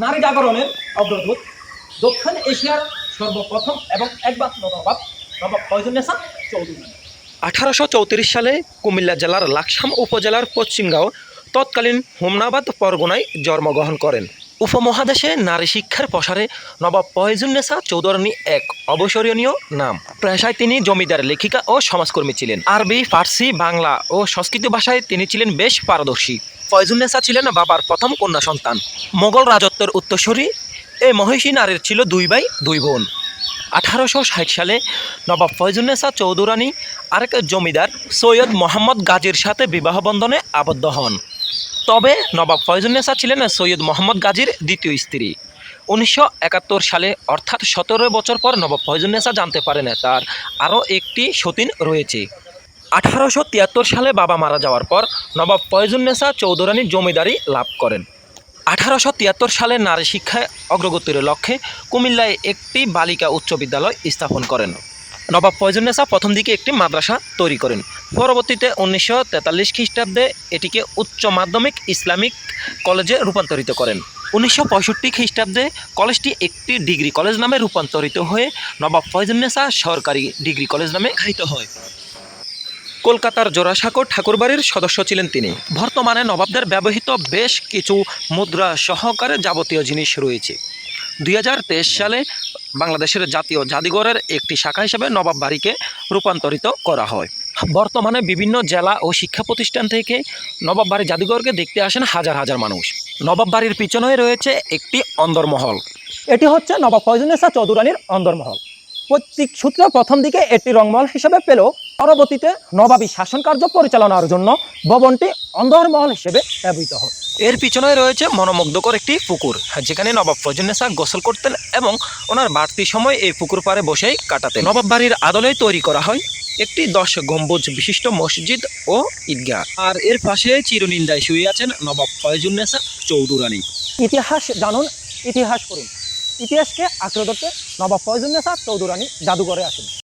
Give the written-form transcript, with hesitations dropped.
নারী জাগরণের অগ্রদূত, দক্ষিণ এশিয়ার সর্বপ্রথম এবং একমাত্র নবাব নবাব ফয়জুন্নেসা চৌধুরী। 1834 সালে কুমিল্লা জেলার লাকসাম উপজেলার পশ্চিমগাঁও তৎকালীন হোমনাবাদ পরগনায় জন্মগ্রহণ করেন। উপমহাদেশে নারী শিক্ষার প্রসারে নবাব ফয়জুন্নেসা চৌধুরানী এক অবসরণীয় নাম। পেশায় তিনি জমিদার, লেখিকা ও সমাজকর্মী ছিলেন। আরবি, ফার্সি, বাংলা ও সংস্কৃত ভাষায় তিনি ছিলেন বেশ পারদর্শী। ফয়জুন্নেসা ছিলেন বাবার প্রথম কন্যা সন্তান। মোগল রাজত্বের উত্তরসূরি এই মহিষী নারীর ছিল 2 ভাই 2 বোন। 1860 সালে নবাব ফয়জুন্নেসা চৌধুরানী আরেক জমিদার সৈয়দ মোহাম্মদ গাজীর সাথে বিবাহ বন্ধনে আবদ্ধ হন। তবে নবাব ফয়জুন্নেসা ছিলেন সৈয়দ মোহাম্মদ গাজীর দ্বিতীয় স্ত্রী। 1971 সালে অর্থাৎ 17 বছর পর নবাব ফয়জুন্নেসা জানতে পারেন তার আরও একটি সতীন রয়েছে। 1873 সালে বাবা মারা যাওয়ার পর নবাব ফয়জুন্নেসা চৌধুরানী জমিদারি লাভ করেন। 1873 সালে নারী শিক্ষায় অগ্রগতির লক্ষ্যে কুমিল্লায় একটি বালিকা উচ্চ বিদ্যালয় স্থাপন করেন। নবাব ফয়জুন্নেসা প্রথম দিকে একটি মাদ্রাসা তৈরি করেন। পরবর্তীতে 1943 খ্রিস্টাব্দে এটিকে উচ্চ মাধ্যমিক ইসলামিক কলেজে রূপান্তরিত করেন। 1965 খ্রিস্টাব্দে কলেজটি একটি ডিগ্রি কলেজ নামে রূপান্তরিত হয়ে নবাব ফয়জুন্নেসা সরকারি ডিগ্রি কলেজ নামে খ্যাত হয়। কলকাতার জোড়াসাঁকো ঠাকুরবাড়ির সদস্য ছিলেন তিনি। বর্তমানে নবাবদের ব্যবহৃত বেশ কিছু মুদ্রা সহকারে যাবতীয় জিনিস রয়েছে। 2023 সালে বাংলাদেশের জাতীয় জাদুঘরের একটি শাখা হিসেবে নবাব বাড়িকে রূপান্তরিত করা হয়। বর্তমানে বিভিন্ন জেলা ও শিক্ষা প্রতিষ্ঠান থেকে নবাব বাড়ি জাদুঘরকে দেখতে আসেন হাজার হাজার মানুষ। নবাব বাড়ির পিছনে রয়েছে একটি অন্দরমহল। এটি হচ্ছে নবাব ফয়জুন্নেসা চৌধুরানীর অন্দরমহল। পৈতৃক সূত্রে প্রথম দিকে এটি রংমহল হিসেবে পেলেও পরবর্তীতে নবাবী শাসন কার্য পরিচালনার জন্য ভবনটি অন্দরমহল হিসেবে ব্যবহৃত হয়। এর পিছনে রয়েছে মনোমুগ্ধকর একটি পুকুর, যেখানে নবাব ফয়জুন্নেসা গোসল করতেন এবং ওনার বাড়তি সময় এই পুকুর পাড়ে বসেই কাটাতেন। নবাব বাড়ির আদলেই তৈরি করা হয় একটি 10 গম্বুজ বিশিষ্ট মসজিদ ও ঈদগাহ। আর এর পাশে চিরনিন্দায় শুয়ে আছেন নবাব ফয়জুন্নেসা চৌধুরানী। ইতিহাস জানুন, ইতিহাস করুন। ইতিহাসকে আঁকড়ে ধরতে নবাব ফয়জুন্নেসা চৌধুরানী জাদুঘরে আসেন।